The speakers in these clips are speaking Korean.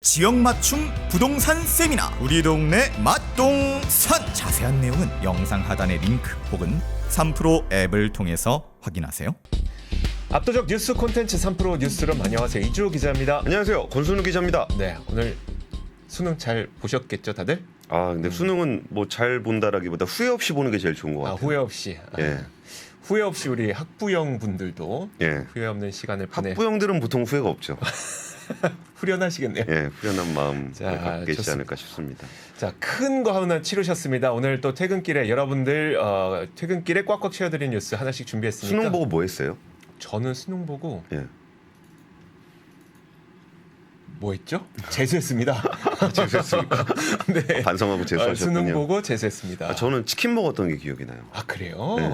지역 맞춤 부동산 세미나 우리 동네 맛동산 자세한 내용은 영상 하단의 링크 혹은 3프로 앱을 통해서 확인하세요. 압도적 뉴스 콘텐츠 3프로 뉴스룸, 안녕하세요, 이주호 기자입니다. 안녕하세요, 권순우 기자입니다. 네, 오늘 수능 잘 보셨겠죠, 다들? 근데 수능은 뭐 잘 본다라기보다 후회 없이 보는 게 제일 좋은 것 같아요. 후회 없이. 예. 후회 없이 우리 학부형 분들도 예. 후회 없는 시간을 보내. 학부형들은 보통 후회가 없죠. 후련하시겠네요. 예, 후련한 마음 자, 갖게 되지 좋습니다. 않을까 싶습니다. 자, 큰 거 하나 치르셨습니다. 오늘 또 퇴근길에 여러분들 퇴근길에 꽉꽉 채워드린 뉴스 하나씩 준비했으니까. 수능 보고 뭐 했어요? 저는 수능 보고 예. 뭐 했죠? 재수했습니다. 재수했습니까? 네. 반성하고 재수하셨군요. 수능 보고 재수했습니다. 저는 치킨 먹었던 게 기억이 나요. 아, 그래요? 네.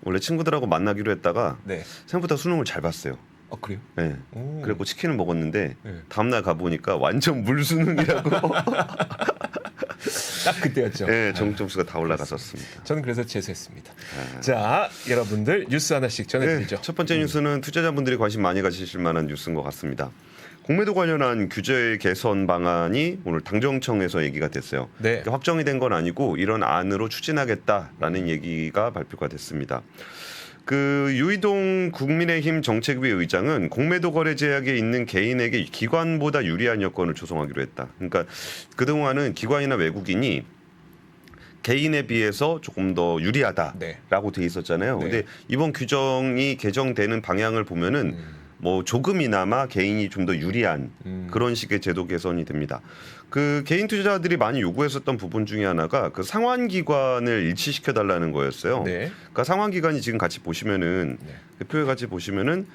원래 친구들하고 만나기로 했다가 네. 생각보다 수능을 잘 봤어요. 그래요? 예. 오. 그래고 치킨을 먹었는데 네. 다음날 가보니까 완전 물수능이라고. 딱 그때였죠. 예, 정점수가 다 올라갔었습니다. 저는 그래서 재수했습니다. 자, 여러분들 뉴스 하나씩 전해드리죠. 첫 번째 뉴스는 투자자분들이 관심 많이 가지실 만한 뉴스인 것 같습니다. 공매도 관련한 규제 개선 방안이 오늘 당정청에서 얘기가 됐어요. 네. 확정이 된 건 아니고 이런 안으로 추진하겠다라는 얘기가 발표가 됐습니다. 유이동 국민의힘 정책위 의장은 공매도 거래 제약에 있는 개인에게 기관보다 유리한 여건을 조성하기로 했다. 그러니까 그동안은 기관이나 외국인이 개인에 비해서 조금 더 유리하다라고 돼 있었잖아요. 네. 근데 이번 규정이 개정되는 방향을 보면은 뭐 조금이나마 개인이 좀 더 유리한 그런 식의 제도 개선이 됩니다. 개인 투자자들이 많이 요구했었던 부분 중에 하나가 상환 기관을 일치시켜 달라는 거였어요. 네. 그러니까 상환 기관이 지금 같이 보시면은 표에 같이 보시면은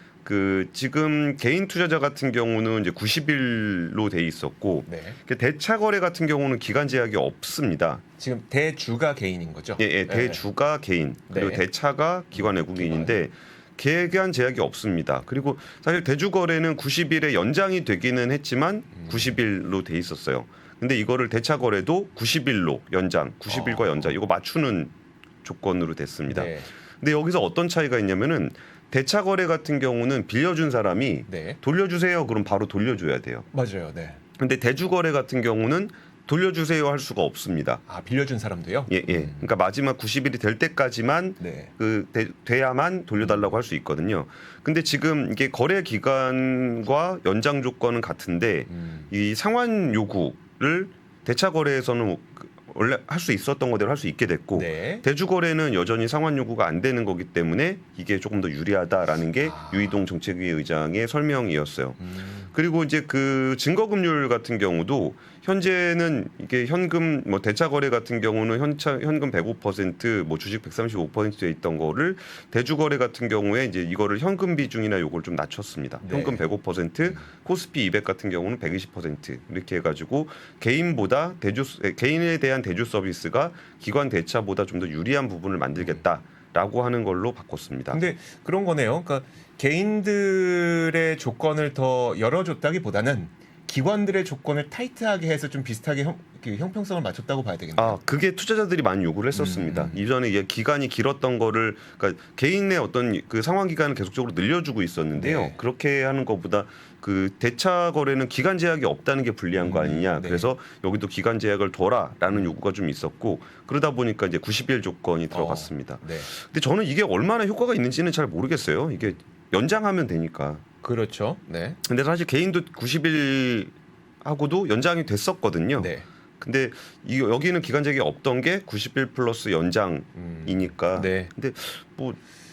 지금 개인 투자자 같은 경우는 이제 90일로 돼 있었고 네. 대차 거래 같은 경우는 기간 제약이 없습니다. 지금 대주가 개인인 거죠? 예, 대주가 개인 그리고 네. 대차가 기관 외국인인데 기간 제약이 없습니다. 그리고 사실 대주 거래는 90일에 연장이 되기는 했지만 90일로 돼 있었어요. 근데 이거를 대차 거래도 90일로 연장, 90일과 연장 이거 맞추는 조건으로 됐습니다. 네. 근데 여기서 어떤 차이가 있냐면은 대차 거래 같은 경우는 빌려준 사람이 네. 돌려주세요. 그럼 바로 돌려줘야 돼요. 맞아요. 네. 근데 대주 거래 같은 경우는 돌려주세요 할 수가 없습니다. 빌려준 사람도요? 예. 그러니까 마지막 90일이 될 때까지만 네. 돼야만 돌려달라고 할 수 있거든요. 근데 지금 이게 거래 기간과 연장 조건은 같은데 이 상환 요구를 대차 거래에서는 원래 할 수 있었던 거대로 할 수 있게 됐고 네. 대주 거래는 여전히 상환 요구가 안 되는 거기 때문에 이게 조금 더 유리하다라는 게 유이동 정책위 의장의 설명이었어요. 그리고 이제 증거금률 같은 경우도 현재는 이게 현금 대차 거래 같은 경우는 현금 105%, 주식 135%에 있던 거를 대주 거래 같은 경우에 이제 이거를 현금 비중이나 요걸 좀 낮췄습니다. 네. 현금 105%, 코스피 200 같은 경우는 120% 이렇게 해가지고 개인에 대한 대주 서비스가 기관 대차보다 좀 더 유리한 부분을 만들겠다라고 하는 걸로 바꿨습니다. 근데 그런 거네요. 그러니까 개인들의 조건을 더 열어줬다기보다는 기관들의 조건을 타이트하게 해서 좀 비슷하게 형평성을 맞췄다고 봐야 되겠네요. 그게 투자자들이 많이 요구를 했었습니다. 이전에 이게 기간이 길었던 거를 그러니까 개인의 어떤 상환 기간을 계속적으로 늘려주고 있었는데요. 네. 그렇게 하는 것보다 대차 거래는 기간 제약이 없다는 게 불리한 거 아니냐. 네. 그래서 여기도 기간 제약을 둬라라는 요구가 좀 있었고 그러다 보니까 이제 90일 조건이 들어갔습니다. 네. 근데 저는 이게 얼마나 효과가 있는지는 잘 모르겠어요. 이게 연장하면 되니까. 그렇죠. 네. 근데 사실 개인도 90일 하고도 연장이 됐었거든요. 네. 근데 여기는 기간 제약이 없던 게 90일 플러스 연장이니까. 네. 근데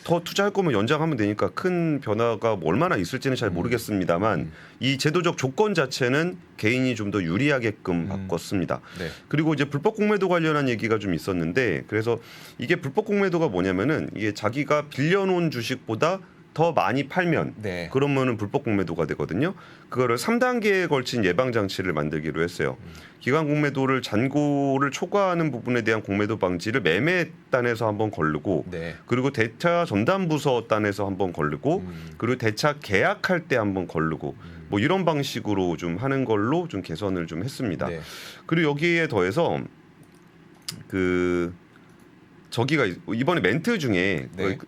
더 투자할 거면 연장하면 되니까 큰 변화가 얼마나 있을지는 잘 모르겠습니다만 이 제도적 조건 자체는 개인이 좀 더 유리하게끔 바꿨습니다. 네. 그리고 이제 불법 공매도 관련한 얘기가 좀 있었는데 그래서 이게 불법 공매도가 뭐냐면은 이게 자기가 빌려놓은 주식보다 더 많이 팔면 네. 그러면은 불법 공매도가 되거든요. 그거를 3단계에 걸친 예방 장치를 만들기로 했어요. 기관 공매도를 잔고를 초과하는 부분에 대한 공매도 방지를 매매단에서 한번 걸르고 네. 그리고 대차 전담부서 단에서 한번 걸르고 그리고 대차 계약할 때 한번 걸르고 이런 방식으로 좀 하는 걸로 좀 개선을 좀 했습니다. 네. 그리고 여기에 더해서 저기가 이번에 멘트 중에 네.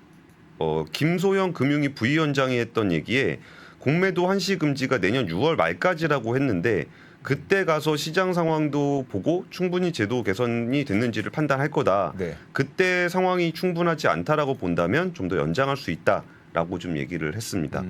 김소영 금융위 부위원장이 했던 얘기에 공매도 한시 금지가 내년 6월 말까지라고 했는데 그때 가서 시장 상황도 보고 충분히 제도 개선이 됐는지를 판단할 거다. 네. 그때 상황이 충분하지 않다라고 본다면 좀 더 연장할 수 있다라고 좀 얘기를 했습니다.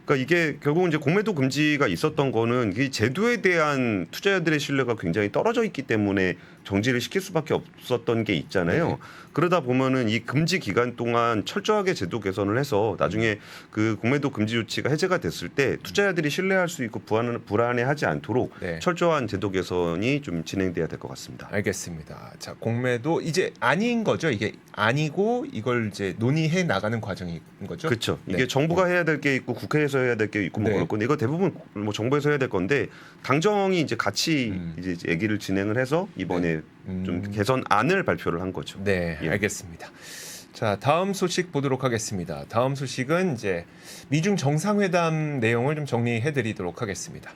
그러니까 이게 결국은 이제 공매도 금지가 있었던 거는 이 제도에 대한 투자자들의 신뢰가 굉장히 떨어져 있기 때문에 정지를 시킬 수밖에 없었던 게 있잖아요. 네. 그러다 보면은 이 금지 기간 동안 철저하게 제도 개선을 해서 나중에 그 공매도 금지 조치가 해제가 됐을 때 투자자들이 신뢰할 수 있고 불안해하지 않도록 네. 철저한 제도 개선이 좀 진행돼야 될 것 같습니다. 알겠습니다. 자, 공매도 이제 아닌 거죠. 이게 아니고 이걸 이제 논의해 나가는 과정인 거죠. 그렇죠. 이게 네. 정부가 해야 될 게 있고 국회에서 해야 될 게 있고 뭐 네. 그럴 건데 이거 대부분 뭐 정부에서 해야 될 건데 당정이 이제 같이 이제 얘기를 진행을 해서 이번에 좀 개선안을 발표를 한 거죠. 네, 예. 알겠습니다. 자, 다음 소식 보도록 하겠습니다. 다음 소식은 이제 미중 정상회담 내용을 좀 정리해 드리도록 하겠습니다.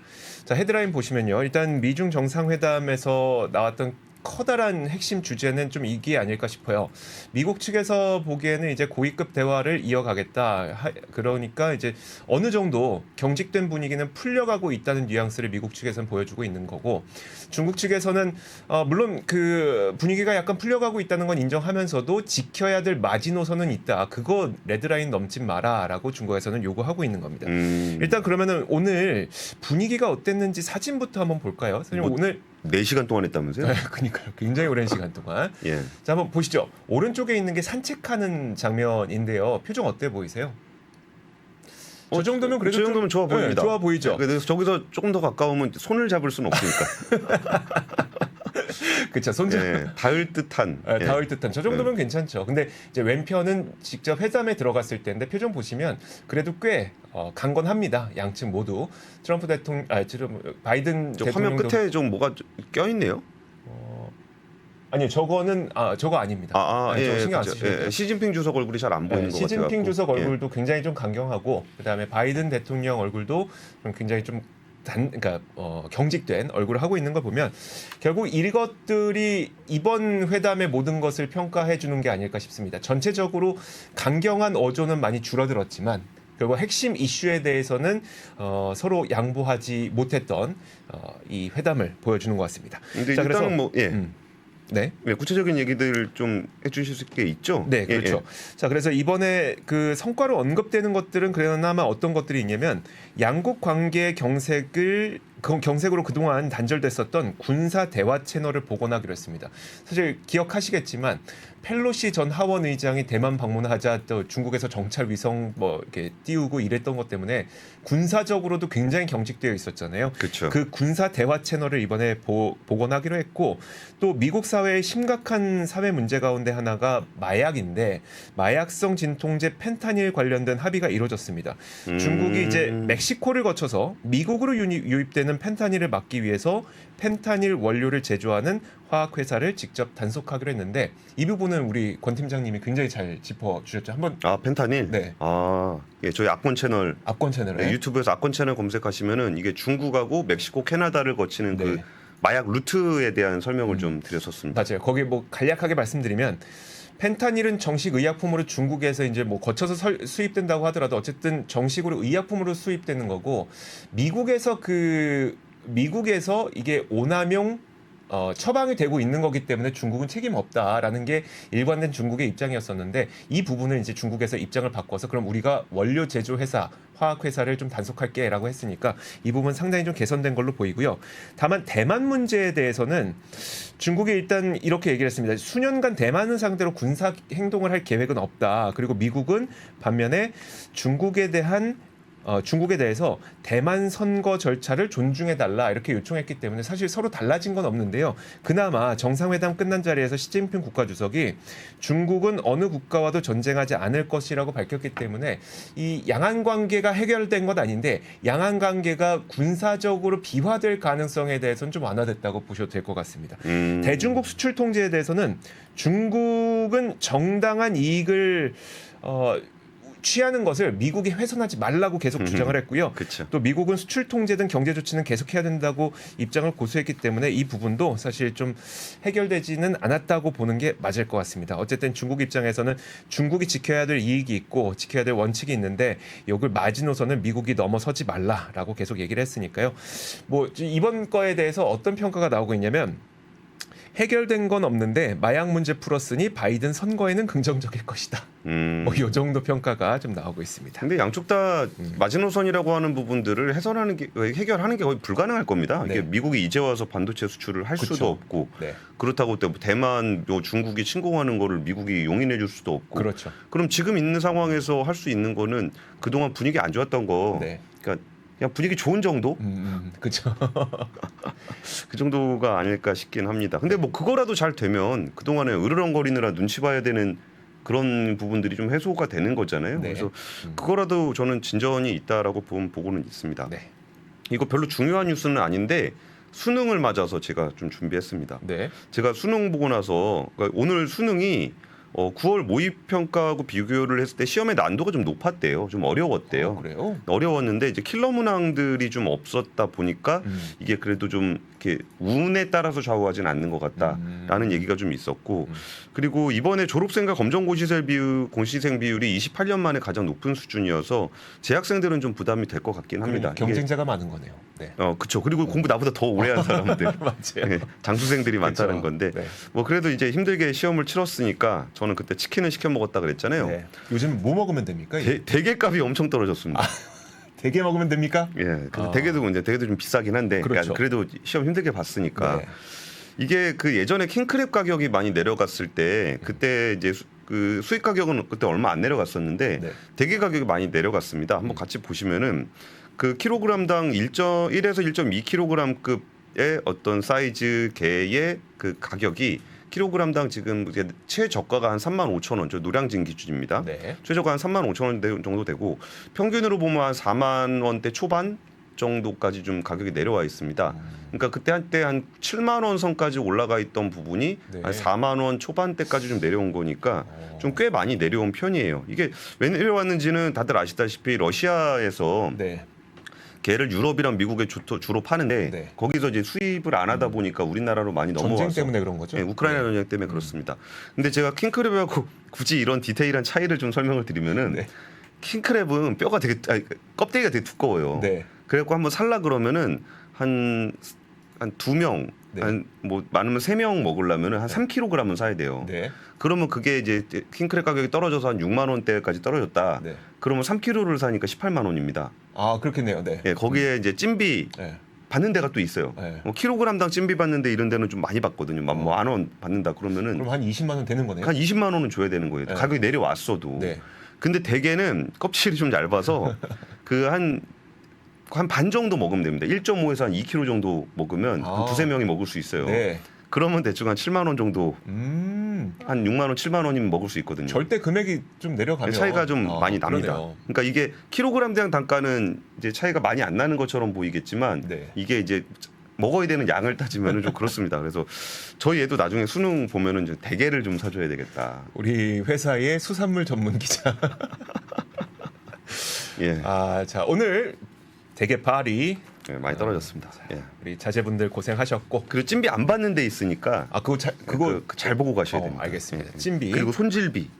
자, 헤드라인 보시면요. 일단 미중 정상회담에서 나왔던 커다란 핵심 주제는 좀 이게 아닐까 싶어요. 미국 측에서 보기에는 이제 고위급 대화를 이어가겠다. 그러니까 이제 어느 정도 경직된 분위기는 풀려가고 있다는 뉘앙스를 미국 측에서는 보여주고 있는 거고, 중국 측에서는 물론 그 분위기가 약간 풀려가고 있다는 건 인정하면서도 지켜야 될 마지노선은 있다. 그거 레드라인 넘지 마라라고 중국에서는 요구하고 있는 겁니다. 일단 그러면은 오늘 분위기가 어땠는지 사진부터 한번 볼까요? 선생님 뭐, 오늘 4시간 동안 했다면서요? 그러니까요. 굉장히 오랜 시간 동안. 예. 자, 한번 보시죠. 오른쪽에 있는 게 산책하는 장면인데요. 표정 어때 보이세요? 저 정도면 그래도 저 정도면 좋아 보입니다. 네, 좋아 보이죠. 그래서 저기서 조금 더 가까우면 손을 잡을 수는 없으니까. 그렇죠. 손잡 예, 닿을 듯한. 예. 닿을 듯한 저 정도면 괜찮죠. 근데 이제 왼편은 직접 회담에 들어갔을 때인데 표정 보시면 그래도 꽤 강건합니다. 양측 모두. 트럼프 대통령, 바이든 저 화면 대통령도 끝에 좀 뭐가 껴 있네요. 아니요, 저거는 저거 아닙니다. 네, 저거 신경 안 그렇죠. 쓰셔도 돼요. 예, 시진핑 주석 얼굴이 잘 안 보이는 것 같아요. 시진핑 주석 얼굴도 굉장히 좀 강경하고 그다음에 바이든 대통령 얼굴도 좀 굉장히 좀 그러니까 경직된 얼굴을 하고 있는 걸 보면 결국 이것들이 이번 회담의 모든 것을 평가해 주는 게 아닐까 싶습니다. 전체적으로 강경한 어조는 많이 줄어들었지만 결국 핵심 이슈에 대해서는 서로 양보하지 못했던 이 회담을 보여주는 것 같습니다. 근데 자, 일단 뭐 네. 네, 구체적인 얘기들 좀 해주실 수 있게 있죠? 네, 그렇죠. 자, 그래서 이번에 그 성과로 언급되는 것들은 그나마 어떤 것들이 있냐면 양국 관계 경색으로 그동안 단절됐었던 군사 대화 채널을 복원하기로 했습니다. 사실 기억하시겠지만 펠로시 전 하원 의장이 대만 방문하자 또 중국에서 정찰 위성 뭐 이렇게 띄우고 이랬던 것 때문에 군사적으로도 굉장히 경직되어 있었잖아요. 그렇죠. 그 군사 대화 채널을 이번에 복원하기로 했고 또 미국 사회의 심각한 사회 문제 가운데 하나가 마약인데 마약성 진통제 펜타닐 관련된 합의가 이루어졌습니다. 중국이 이제 멕시코를 거쳐서 미국으로 유입되는 펜타닐을 막기 위해서 펜타닐 원료를 제조하는 화학회사를 직접 단속하기로 했는데 이 부분은 우리 권 팀장님이 굉장히 잘 짚어주셨죠. 한번 펜타닐? 네. 예, 저희 악권 채널 압권 채널에 네, 유튜브에서 악권 채널 검색하시면은 이게 중국하고 멕시코, 캐나다를 거치는 네. 그 마약 루트에 대한 설명을 좀 드렸었습니다. 맞아요. 거기 뭐 간략하게 말씀드리면 펜타닐은 정식 의약품으로 중국에서 이제 뭐 거쳐서 수입된다고 하더라도 어쨌든 정식으로 의약품으로 수입되는 거고 미국에서 이게 오남용 처방이 되고 있는 거기 때문에 중국은 책임 없다라는 게 일관된 중국의 입장이었었는데 이 부분을 이제 중국에서 입장을 바꿔서 그럼 우리가 원료 제조 회사 화학회사를 좀 단속할게라고 했으니까 이 부분 상당히 좀 개선된 걸로 보이고요. 다만 대만 문제에 대해서는 중국이 일단 이렇게 얘기를 했습니다. 수년간 대만을 상대로 군사 행동을 할 계획은 없다. 그리고 미국은 반면에 중국에 대해서 대만 선거 절차를 존중해달라 이렇게 요청했기 때문에 사실 서로 달라진 건 없는데요. 그나마 정상회담 끝난 자리에서 시진핑 국가주석이 중국은 어느 국가와도 전쟁하지 않을 것이라고 밝혔기 때문에 이 양안 관계가 해결된 건 아닌데 양안 관계가 군사적으로 비화될 가능성에 대해서는 좀 완화됐다고 보셔도 될 것 같습니다. 대중국 수출 통제에 대해서는 중국은 정당한 이익을 취하는 것을 미국이 훼손하지 말라고 계속 주장을 했고요. 그렇죠. 또 미국은 수출 통제 등 경제 조치는 계속해야 된다고 입장을 고수했기 때문에 이 부분도 사실 좀 해결되지는 않았다고 보는 게 맞을 것 같습니다. 어쨌든 중국 입장에서는 중국이 지켜야 될 이익이 있고 지켜야 될 원칙이 있는데 이걸 마지노선을 미국이 넘어서지 말라라고 계속 얘기를 했으니까요. 뭐 이번 거에 대해서 어떤 평가가 나오고 있냐면 해결된 건 없는데 마약 문제 풀었으니 바이든 선거에는 긍정적일 것이다. 뭐 이 정도 평가가 좀 나오고 있습니다. 근데 양쪽 다 마지노선이라고 하는 부분들을 해결하는 게 거의 불가능할 겁니다. 네. 이게 미국이 이제 와서 반도체 수출을 할 그쵸. 수도 없고 네. 그렇다고 또 대만 중국이 침공하는 거를 미국이 용인해 줄 수도 없고 그렇죠. 그럼 지금 있는 상황에서 할 수 있는 거는 그동안 분위기 안 좋았던 거 네. 그러니까 그냥 분위기 좋은 정도 그렇죠. 그 정도가 아닐까 싶긴 합니다. 근데 뭐 그거라도 잘 되면 그동안에 으르렁거리느라 눈치 봐야 되는 그런 부분들이 좀 해소가 되는 거잖아요. 네. 그래서 그거라도 저는 진전이 있다라고 보고는 있습니다. 네. 이거 별로 중요한 뉴스는 아닌데 수능을 맞아서 제가 좀 준비했습니다. 네. 제가 수능 보고 나서 그러니까 오늘 수능이 9월 모의평가하고 비교를 했을 때 시험의 난도가 좀 높았대요. 좀 어려웠대요. 그래요? 어려웠는데 이제 킬러 문항들이 좀 없었다 보니까 이게 그래도 좀 이렇게 운에 따라서 좌우하진 않는 것 같다라는 얘기가 좀 있었고 그리고 이번에 졸업생과 검정 공시생 비율이 28년 만에 가장 높은 수준이어서 재학생들은 좀 부담이 될 것 같긴 합니다. 경쟁자가 많은 거네요. 네. 그렇죠. 그리고 공부 나보다 더 오래 한 사람들, 맞아요. 네, 장수생들이 많다는 그쵸. 건데 네. 뭐 그래도 이제 힘들게 시험을 치렀으니까 저는 그때 치킨을 시켜 먹었다 그랬잖아요. 네. 요즘 뭐 먹으면 됩니까? 대게값이 엄청 떨어졌습니다. 대게 먹으면 됩니까? 예, 그래서 대게도 좀 비싸긴 한데, 그렇죠. 그러니까 그래도 시험 힘들게 봤으니까 네. 이게 그 예전에 킹크랩 가격이 많이 내려갔을 때 그때 이제 그 수입 가격은 그때 얼마 안 내려갔었는데 네. 대게 가격이 많이 내려갔습니다. 한번 같이 보시면은 그 킬로그램당 1에서 1.2kg급의 어떤 사이즈 개의 그 가격이 킬로그램당 지금 이제 최저가가 한 35,000원, 저 노량진 기준입니다. 네. 최저가 한 35,000원 정도 되고 평균으로 보면 한 4만 원대 초반 정도까지 좀 가격이 내려와 있습니다. 그러니까 그때 한때 한 7만 원 선까지 올라가 있던 부분이 네. 한 4만 원 초반대까지 좀 내려온 거니까 좀 꽤 많이 내려온 편이에요. 이게 왜 내려왔는지는 다들 아시다시피 러시아에서 네. 개를 유럽이랑 미국에 주로 파는데 네. 거기서 이제 수입을 안 하다 보니까 우리나라로 많이 넘어와서 전쟁 때문에 그런 거죠? 네, 우크라이나 전쟁 때문에 그렇습니다. 근데 제가 킹크랩하고 굳이 이런 디테일한 차이를 좀 설명을 드리면은 네. 킹크랩은 뼈가 껍데기가 되게 두꺼워요. 네. 그래갖고 한번 살라 그러면은 한 2명, 네. 한 뭐 많으면 3명 먹으려면은 한 3kg은 사야 돼요. 네. 그러면 그게 이제 킹크랩 가격이 떨어져서 한 6만 원대까지 떨어졌다. 네. 그러면 3kg를 사니까 18만 원입니다. 아, 그렇겠네요. 네. 예, 거기에 이제 찜비 네. 받는 데가 또 있어요. 네. 뭐 킬로그램당 찜비 받는데 이런 데는 좀 많이 받거든요. 뭐 1,000원 받는다 그러면은 그럼 한 20만 원 되는 거네요. 한 20만 원은 줘야 되는 거예요. 네. 가격이 내려왔어도. 네. 근데 대게는 껍질이 좀 얇아서 그 한 반 정도 먹으면 됩니다. 1.5에서 한 2kg 정도 먹으면 아. 두세 명이 먹을 수 있어요. 네. 그러면 대충 한 7만 원 정도, 한 6만 원, 7만 원이면 먹을 수 있거든요. 절대 금액이 좀 내려가면 차이가 좀 많이 납니다. 그러네요. 그러니까 이게 킬로그램 대당 단가는 이제 차이가 많이 안 나는 것처럼 보이겠지만 네. 이게 이제 먹어야 되는 양을 따지면 좀 그렇습니다. 그래서 저희 애도 나중에 수능 보면은 이제 대게를 좀 사줘야 되겠다. 우리 회사의 수산물 전문 기자. 예, 아, 자, 오늘 대게발이 예, 많이 떨어졌습니다. 예. 우리 자제분들 고생하셨고. 그리고 찜비 안 받는 데 있으니까 아, 그거 잘 보고 가셔야 됩니다. 알겠습니다. 예. 찜비. 그리고 손질비.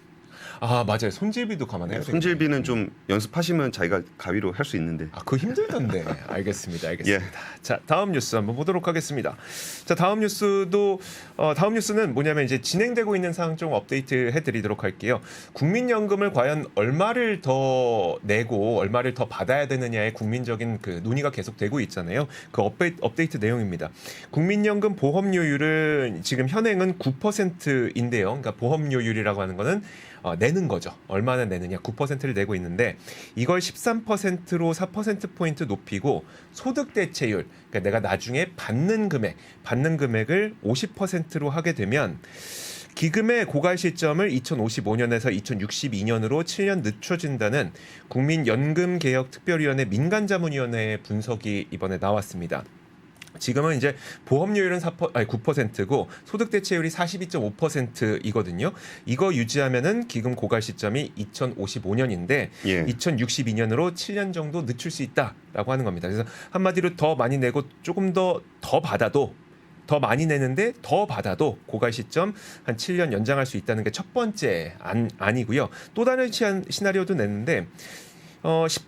아, 맞아요. 손질비도 감안해야 돼요. 손질비는 좀 연습하시면 자기가 가위로 할 수 있는데. 아, 그거 힘들던데. 알겠습니다. 예. 자, 다음 뉴스 한번 보도록 하겠습니다. 자, 다음 뉴스는 뭐냐면 이제 진행되고 있는 사항 좀 업데이트 해드리도록 할게요. 국민연금을 과연 얼마를 더 내고 얼마를 더 받아야 되느냐의 국민적인 그 논의가 계속되고 있잖아요. 그 업데이트 내용입니다. 국민연금 보험료율은 지금 현행은 9%인데요. 그러니까 보험료율이라고 하는 거는 내는 거죠. 얼마나 내느냐 9%를 내고 있는데 이걸 13%로 4%포인트 높이고 소득 대체율 그러니까 내가 나중에 받는 금액을 50%로 하게 되면 기금의 고갈 시점을 2055년에서 2062년으로 7년 늦춰진다는 국민연금개혁특별위원회 민간자문위원회의 분석이 이번에 나왔습니다. 지금은 이제 보험료율은 9%고 소득 대체율이 42.5%이거든요. 이거 유지하면은 기금 고갈 시점이 2055년인데 예. 2062년으로 7년 정도 늦출 수 있다라고 하는 겁니다. 그래서 한마디로 더 많이 내고 조금 더 받아도 더 많이 내는데 더 받아도 고갈 시점 한 7년 연장할 수 있다는 게 첫 번째 안이고요. 또 다른 시나리오도 냈는데 9%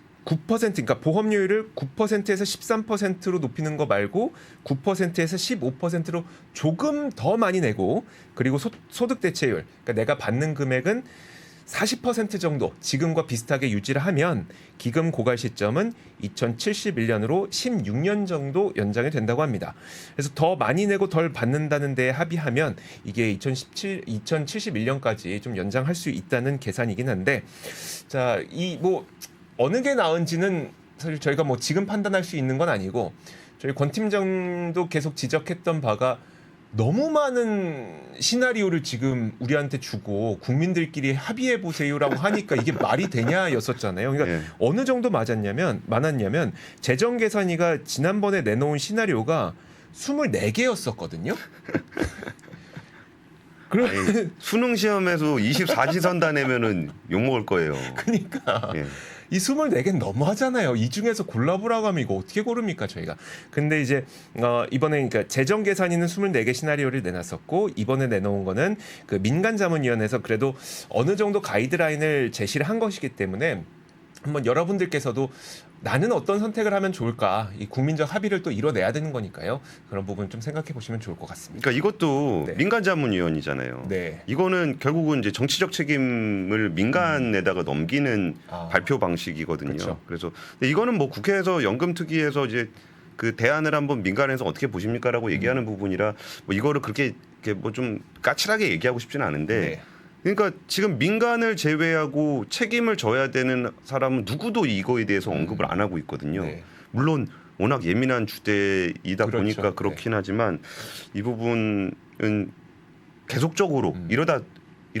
그러니까 보험료율을 9%에서 13%로 높이는 거 말고 9%에서 15%로 조금 더 많이 내고 그리고 소득 대체율 그러니까 내가 받는 금액은 40% 정도 지금과 비슷하게 유지를 하면 기금 고갈 시점은 2071년으로 16년 정도 연장이 된다고 합니다. 그래서 더 많이 내고 덜 받는다는 데에 합의하면 이게 2071년까지 좀 연장할 수 있다는 계산이긴 한데 자, 이 뭐 어느 게 나은지는 사실 저희가 뭐 지금 판단할 수 있는 건 아니고 저희 권 팀장도 계속 지적했던 바가 너무 많은 시나리오를 지금 우리한테 주고 국민들끼리 합의해 보세요라고 하니까 이게 말이 되냐였었잖아요. 그러니까 예. 어느 정도 많았냐면 재정 계산위가 지난번에 내놓은 시나리오가 24개였었거든요. 아니, 수능 시험에서 24지선 다 내면은 욕 먹을 거예요. 그러니까 예. 이 24개는 너무하잖아요. 이 중에서 골라보라고 하면 이거 어떻게 고릅니까 저희가. 근데 이제 이번에 그러니까 재정 계산위는 24개 시나리오를 내놨었고 이번에 내놓은 거는 그 민간자문위원회에서 그래도 어느 정도 가이드라인을 제시를 한 것이기 때문에 한번 여러분들께서도 나는 어떤 선택을 하면 좋을까 이 국민적 합의를 또 이뤄내야 되는 거니까요. 그런 부분 좀 생각해 보시면 좋을 것 같습니다. 그러니까 이것도 네. 민간자문위원이잖아요. 네. 이거는 결국은 이제 정치적 책임을 민간에다가 넘기는 발표 방식이거든요. 그렇죠. 그래서 근데 이거는 뭐 국회에서 연금특위에서 이제 그 대안을 한번 민간에서 어떻게 보십니까라고 얘기하는 부분이라 뭐 이거를 그렇게 뭐 좀 까칠하게 얘기하고 싶지는 않은데. 네. 그러니까 지금 민간을 제외하고 책임을 져야 되는 사람은 누구도 이거에 대해서 언급을 안 하고 있거든요. 네. 물론 워낙 예민한 주제이다 그렇죠. 보니까 그렇긴 하지만 이 부분은 계속적으로 이러다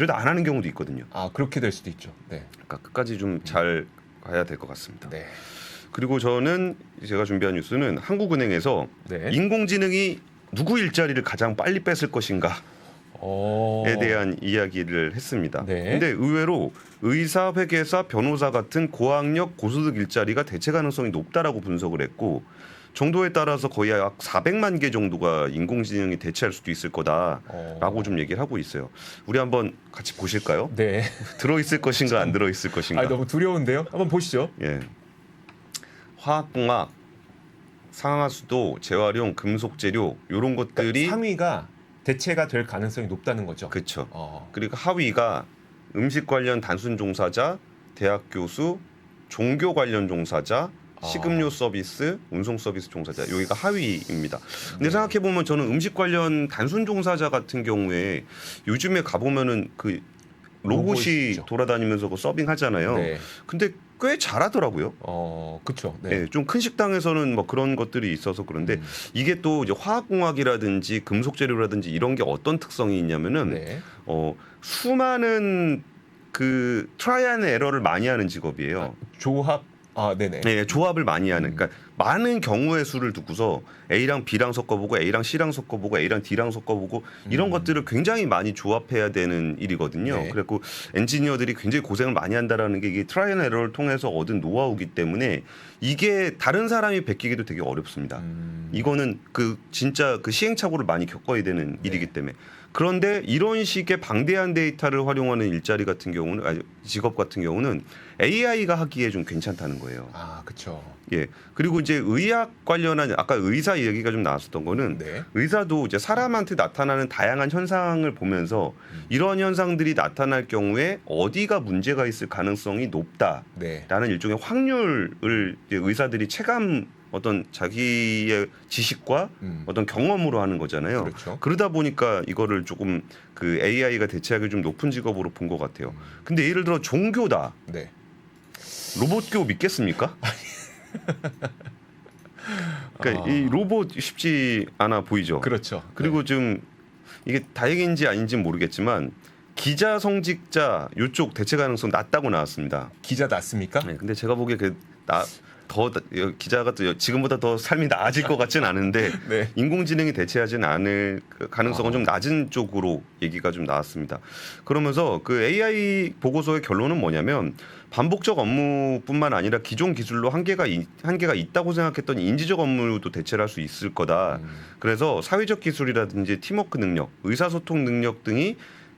안 하는 경우도 있거든요. 아 그렇게 될 수도 있죠. 네. 그러니까 끝까지 좀 잘 가야 될 것 같습니다. 네. 그리고 저는 제가 준비한 뉴스는 한국은행에서 네. 인공지능이 누구 일자리를 가장 빨리 뺏을 것인가 에 대한 이야기를 했습니다. 네. 근데 의외로 의사, 회계사, 변호사 같은 고학력 고소득 일자리가 대체 가능성이 높다라고 분석을 했고 정도에 따라서 거의 약 400만 개 정도가 인공지능이 대체할 수도 있을 거다라고 좀 얘기를 하고 있어요. 우리 한번 같이 보실까요? 네. 들어있을 것인가 안 들어있을 것인가. 아 너무 두려운데요. 한번 보시죠. 예. 화학공학, 상하수도, 재활용, 금속재료 이런 것들이 그러니까 상위가 대체가 될 가능성이 높다는 거죠. 그렇죠. 그리고 하위가 음식 관련 단순 종사자, 대학 교수, 종교 관련 종사자, 식음료 서비스, 운송 서비스 종사자 여기가 하위입니다. 근데 생각해 보면 저는 음식 관련 단순 종사자 같은 경우에 요즘에 가 보면은 그 로봇이 로봇이죠. 돌아다니면서 그 서빙 하잖아요. 네. 근데 꽤 잘하더라고요. 그렇죠. 네. 네, 좀 큰 식당에서는 뭐 그런 것들이 있어서 그런데 이게 또 이제 화학공학이라든지 금속재료라든지 이런 게 어떤 특성이 있냐면은 네. 수많은 그 트라이 앤 에러를 많이 하는 직업이에요. 조합. 네네. 네, 조합을 많이 하는. 그러니까 많은 경우의 수를 두고서 A랑 B랑 섞어보고 A랑 C랑 섞어보고 A랑 D랑 섞어보고 이런 것들을 굉장히 많이 조합해야 되는 일이거든요. 네. 그래갖고 엔지니어들이 굉장히 고생을 많이 한다라는 게 이게 트라이 앤 에러를 통해서 얻은 노하우기 때문에 이게 다른 사람이 베끼기도 되게 어렵습니다. 이거는 그 진짜 그 시행착오를 많이 겪어야 되는 일이기 때문에. 그런데 이런 식의 방대한 데이터를 활용하는 일자리 같은 경우는 직업 같은 경우는 AI가 하기에 좀 괜찮다는 거예요. 그렇죠. 예. 그리고 이제 의학 관련한 아까 의사 얘기가 좀 나왔었던 거는 네. 의사도 이제 사람한테 나타나는 다양한 현상을 보면서 이런 현상들이 나타날 경우에 어디가 문제가 있을 가능성이 높다라는 네. 일종의 확률을 이제 의사들이 체감 어떤 자기의 지식과 어떤 경험으로 하는 거잖아요. 그렇죠. 그러다 보니까 이거를 조금 그 AI가 대체하기 좀 높은 직업으로 본 것 같아요. 근데 예를 들어 종교다. 네. 로봇교 믿겠습니까? 그러니까 이 로봇 쉽지 않아 보이죠. 그렇죠. 그리고 좀 이게 다행인지 아닌지 모르겠지만 기자 성직자 이쪽 대체 가능성 낮다고 나왔습니다. 기자 낮습니까? 네, 근데 제가 보기에 더 기자가 또 지금보다 더 삶이 나아질 것 같진 않은데 네. 인공지능이 대체하지는 않을 그 가능성은 좀 낮은 쪽으로 얘기가 좀 나왔습니다. 그러면서 그 AI 보고서의 결론은 뭐냐면 반복적 업무뿐만 아니라 기존 기술로 한계가 있다고 생각했던 인지적 업무도 대체를 할 수 있을 거다. 그래서 사회적 기술이라든지 팀워크 능력, 의사소통 능력 등이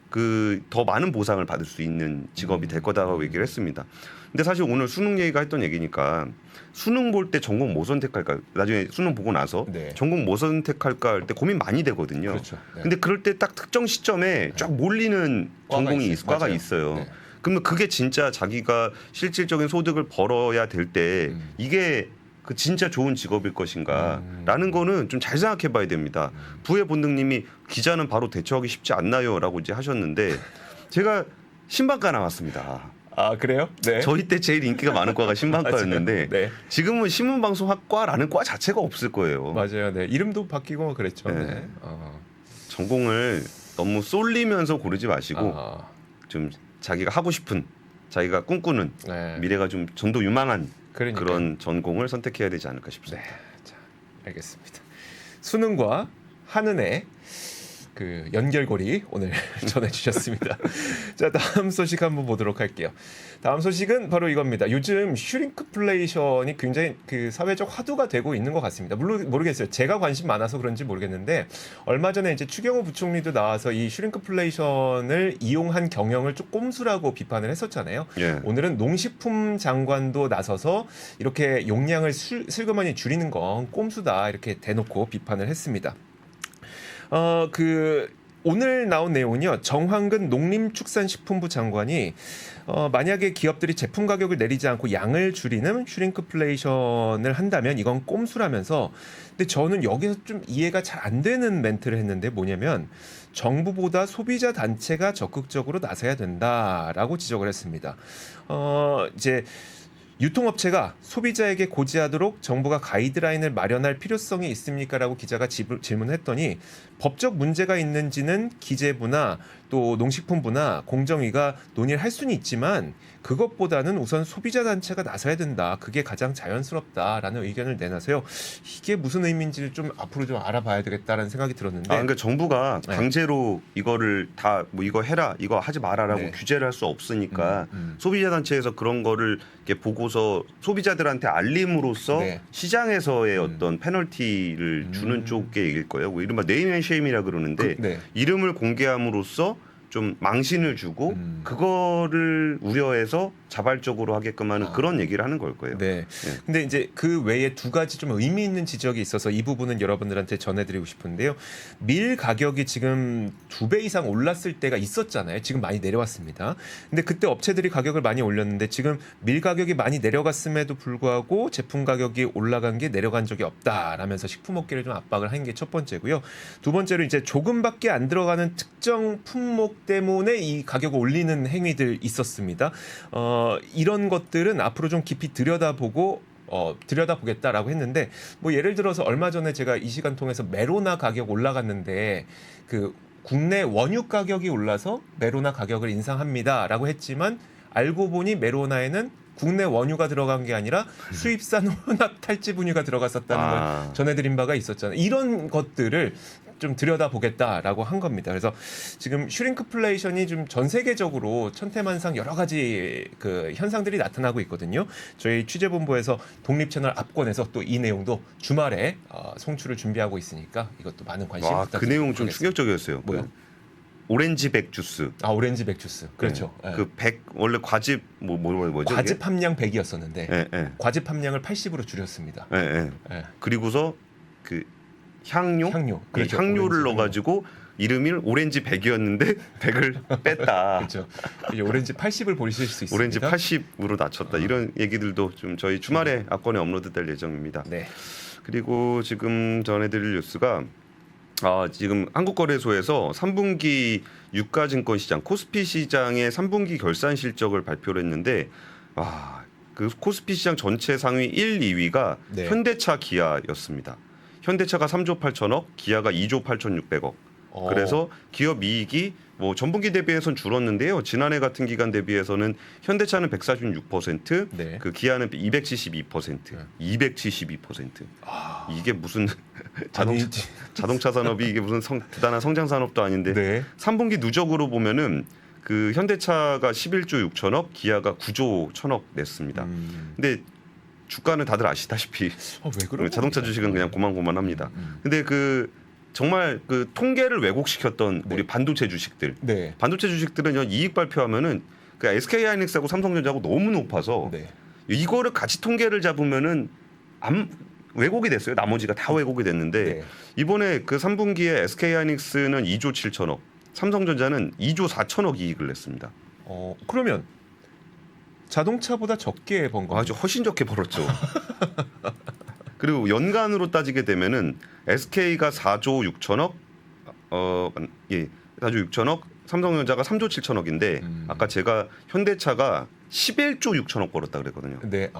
그 더 많은 보상을 받을 수 있는 직업이 될 거다라고 얘기를 했습니다. 근데 사실 오늘 수능 얘기가 했던 얘기니까 수능 볼 때 전공 뭐 선택할까? 나중에 수능 보고 나서 네. 전공 뭐 선택할까 할 때 고민 많이 되거든요. 그렇죠. 네. 근데 그럴 때 딱 특정 시점에 쫙 몰리는 과가 있어요. 네. 그러면 그게 진짜 자기가 실질적인 소득을 벌어야 될 때 이게 그 진짜 좋은 직업일 것인가라는 거는 좀 잘 생각해 봐야 됩니다. 부의 본능님이 기자는 바로 대처하기 쉽지 않나요?라고 이제 하셨는데 제가 신방과 나왔습니다. 아 그래요? 네. 저희 때 제일 인기가 많은 과가 신방과였는데 네. 지금은 신문방송학과라는 과 자체가 없을 거예요. 맞아요. 네. 이름도 바뀌고 그랬죠. 네. 네. 전공을 너무 쏠리면서 고르지 마시고 좀 자기가 하고 싶은 자기가 꿈꾸는 네. 미래가 좀 전도 유망한 그러니까요. 그런 전공을 선택해야 되지 않을까 싶습니다. 네. 자, 알겠습니다. 수능과 한은의 그 연결고리 오늘 전해주셨습니다. 자, 다음 소식 한번 보도록 할게요. 다음 소식은 바로 이겁니다. 요즘 슈링크플레이션이 굉장히 그 사회적 화두가 되고 있는 것 같습니다. 물론 모르겠어요. 제가 관심 많아서 그런지 모르겠는데 얼마 전에 이제 추경호 부총리도 나와서 이 슈링크플레이션을 이용한 경영을 좀 꼼수라고 비판을 했었잖아요. 예. 오늘은 농식품 장관도 나서서 이렇게 용량을 슬그머니 줄이는 건 꼼수다 이렇게 대놓고 비판을 했습니다. 오늘 나온 내용은요. 정황근 농림축산식품부 장관이 만약에 기업들이 제품 가격을 내리지 않고 양을 줄이는 슈링크플레이션을 한다면 이건 꼼수라면서 근데 저는 여기서 좀 이해가 잘 안 되는 멘트를 했는데 뭐냐면 정부보다 소비자 단체가 적극적으로 나서야 된다라고 지적을 했습니다. 이제 유통업체가 소비자에게 고지하도록 정부가 가이드라인을 마련할 필요성이 있습니까라고 기자가 질문했더니 법적 문제가 있는지는 기재부나 또 농식품부나 공정위가 논의를 할 수는 있지만 그것보다는 우선 소비자 단체가 나서야 된다. 그게 가장 자연스럽다라는 의견을 내놔서요. 이게 무슨 의미인지를 좀 앞으로 좀 알아봐야 되겠다라는 생각이 들었는데. 그러니까 정부가 네. 강제로 이거를 다 뭐 이거 해라, 이거 하지 마라라고 네. 규제를 할 수 없으니까 소비자 단체에서 그런 거를 이렇게 보고서 소비자들한테 알림으로써 네. 시장에서의 어떤 페널티를 주는 쪽의 얘기일 거예요. 뭐 이른바 네임앤쉐임이라 그러는데 네. 이름을 공개함으로써 좀 망신을 주고 그거를 우려해서 자발적으로 하게끔 하는 그런 얘기를 하는 걸 거예요. 네. 근데 이제 그 외에 두 가지 좀 의미 있는 지적이 있어서 이 부분은 여러분들한테 전해드리고 싶은데요. 밀 가격이 지금 2배 이상 올랐을 때가 있었잖아요. 지금 많이 내려왔습니다. 근데 그때 업체들이 가격을 많이 올렸는데 지금 밀 가격이 많이 내려갔음에도 불구하고 제품 가격이 올라간 게 내려간 적이 없다라면서 식품업계를 좀 압박을 한 게 첫 번째고요. 두 번째로 이제 조금밖에 안 들어가는 특정 품목 때문에 이 가격을 올리는 행위들 있었습니다. 이런 것들은 앞으로 좀 깊이 들여다보겠다라고 했는데 뭐 예를 들어서 얼마 전에 제가 이 시간 통해서 메로나 가격 올라갔는데 그 국내 원유 가격이 올라서 메로나 가격을 인상합니다라고 했지만 알고 보니 메로나에는 국내 원유가 들어간 게 아니라 수입산 혼합 탈지 분유가 들어갔었다는 걸 전해드린 바가 있었잖아요. 이런 것들을 좀 들여다보겠다라고 한 겁니다. 그래서 지금 슈링크플레이션이 좀 전 세계적으로 천태만상 여러 가지 그 현상들이 나타나고 있거든요. 저희 취재본부에서 독립채널 압권에서 또 이 내용도 주말에 송출을 준비하고 있으니까 이것도 많은 관심 부탁드립니다. 그 내용 좀 충격적이었어요. 뭐요? 오렌지백 주스. 오렌지 백 주스. 그렇죠. 네. 그 100 원래 과즙 뭐죠? 과즙 이게? 함량 100이었었는데 네, 네. 과즙 함량을 80으로 줄였습니다. 네, 네. 네. 그리고서 그 향료, 그렇죠. 향료를 오렌지 넣어가지고 이름이 오렌지 100이었는데 100을 뺐다. 그렇죠. 이제 오렌지 80을 보실 수 있습니다. 오렌지 80으로 낮췄다. 이런 얘기들도 좀 저희 주말에 압권에 업로드될 예정입니다. 네. 그리고 지금 전해드릴 뉴스가 지금 한국거래소에서 3분기 유가증권 시장 코스피 시장의 3분기 결산 실적을 발표를 했는데 그 코스피 시장 전체 상위 1, 2위가 네. 현대차, 기아였습니다. 현대차가 3조 8천억, 기아가 2조 8,600억. 그래서 기업 이익이 뭐 전분기 대비해서는 줄었는데요. 지난해 같은 기간 대비해서는 현대차는 146%, 네. 그 기아는 272%, 272%. 이게 무슨 자동차 산업이 이게 무슨 대단한 성장 산업도 아닌데 네. 3분기 누적으로 보면은 그 현대차가 11조 6천억, 기아가 9조 1천억 냈습니다. 근데 주가는 다들 아시다시피 왜 그런 자동차 겁니까? 주식은 그냥 고만고만합니다. 근데 그 정말 그 통계를 왜곡시켰던 네. 우리 반도체 주식들, 네. 반도체 주식들은 이익 발표하면은 그 SK하이닉스하고 삼성전자하고 너무 높아서 네. 이거를 같이 통계를 잡으면은 왜곡이 됐어요. 나머지가 다 왜곡이 됐는데 네. 이번에 그 3분기에 SK하이닉스는 2조 7천억, 삼성전자는 2조 4천억 이익을 냈습니다. 그러면 자동차보다 적게 번 거. 아주 훨씬 적게 벌었죠. 그리고 연간으로 따지게 되면은 SK가 4조 6천억, 4조 6천억, 삼성전자가 3조 7천억인데 아까 제가 현대차가 11조 6천억 벌었다 그랬거든요. 네.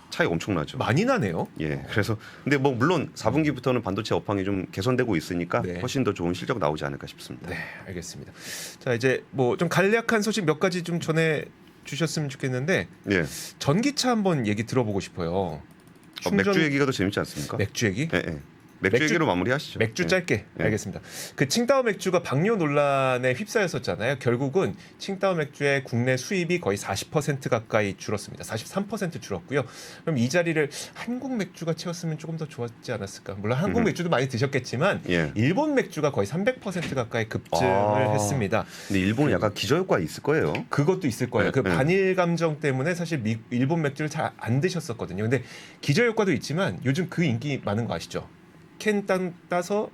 차이 엄청나죠. 많이 나네요. 예. 그래서 근데 뭐 물론 4분기부터는 반도체 업황이 좀 개선되고 있으니까 네. 훨씬 더 좋은 실적 나오지 않을까 싶습니다. 네, 알겠습니다. 자, 이제 뭐 좀 간략한 소식 몇 가지 좀 전해 주셨으면 좋겠는데 예. 전기차 한번 얘기 들어보고 싶어요. 맥주 얘기가 더 재밌지 않습니까? 맥주 얘기? 예, 예. 맥주 얘기로 마무리하시죠. 맥주 예. 짧게. 예. 알겠습니다. 그 칭다오 맥주가 방류 논란에 휩싸였었잖아요. 결국은 칭다오 맥주의 국내 수입이 거의 40% 가까이 줄었습니다. 43% 줄었고요. 그럼 이 자리를 한국 맥주가 채웠으면 조금 더 좋았지 않았을까? 물론 한국 맥주도 많이 드셨겠지만 예. 일본 맥주가 거의 300% 가까이 급증을 했습니다. 근데 일본은 약간 기저효과 있을 거예요. 그것도 있을 거예요. 그 반일 감정 때문에 사실 일본 맥주를 잘 안 드셨었거든요. 근데 기저 효과도 있지만 요즘 그 인기 많은 거 아시죠? 캔 따서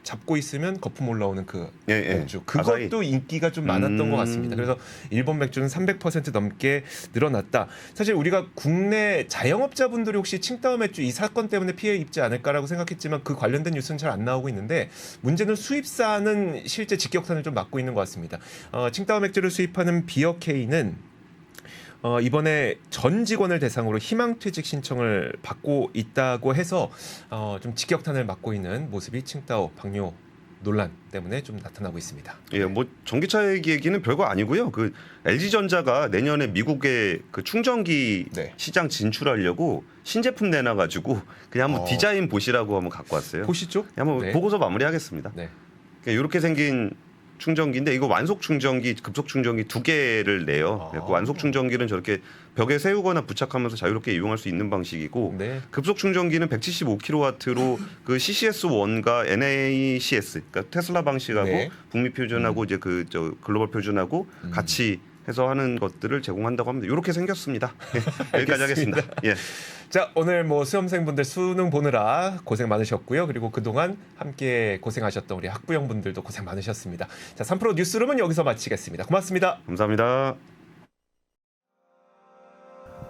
잡고 있으면 거품 올라오는 그 예, 예. 맥주. 그것도 아사히. 인기가 좀 많았던 것 같습니다. 그래서 일본 맥주는 300% 넘게 늘어났다. 사실 우리가 국내 자영업자분들이 혹시 칭따오 맥주 이 사건 때문에 피해 입지 않을까라고 생각했지만 그 관련된 뉴스는 잘 안 나오고 있는데 문제는 수입사는 실제 직격탄을 좀 맞고 있는 것 같습니다. 칭따오 맥주를 수입하는 비어케이는 이번에 전 직원을 대상으로 희망퇴직 신청을 받고 있다고 해서 좀 직격탄을 맞고 있는 모습이 칭따오 방류 논란 때문에 좀 나타나고 있습니다. 예, 뭐 전기차 얘기는 별거 아니고요. 그 LG전자가 내년에 미국의 그 충전기 네. 시장 진출하려고 신제품 내놔가지고 그냥 한번 디자인 보시라고 한번 갖고 왔어요. 보시죠. 한번 네. 보고서 마무리하겠습니다. 네. 이렇게 생긴 충전기인데 이거 완속 충전기, 급속 충전기 두 개를 내요. 그 완속 충전기는 저렇게 벽에 세우거나 부착하면서 자유롭게 이용할 수 있는 방식이고 네. 급속 충전기는 175kW로 그 CCS1과 NACS, 그러니까 테슬라 방식하고 네. 북미 표준하고 이제 그 저 글로벌 표준하고 같이 해서 하는 것들을 제공한다고 합니다. 이렇게 생겼습니다. 여기까지 하겠습니다. 예. 자, 오늘 뭐 수험생분들 수능 보느라 고생 많으셨고요. 그리고 그동안 함께 고생하셨던 우리 학부형분들도 고생 많으셨습니다. 자, 3프로 뉴스룸은 여기서 마치겠습니다. 고맙습니다. 감사합니다.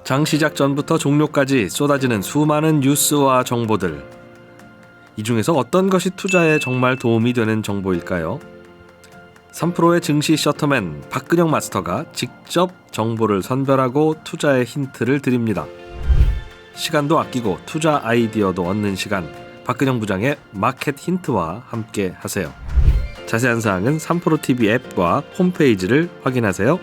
장 시작 전부터 종료까지 쏟아지는 수많은 뉴스와 정보들. 이 중에서 어떤 것이 투자에 정말 도움이 되는 정보일까요? 3프로의 증시 셔터맨 박근영 마스터가 직접 정보를 선별하고 투자의 힌트를 드립니다. 시간도 아끼고 투자 아이디어도 얻는 시간, 박근영 부장의 마켓 힌트와 함께 하세요. 자세한 사항은 3프로 TV 앱과 홈페이지를 확인하세요.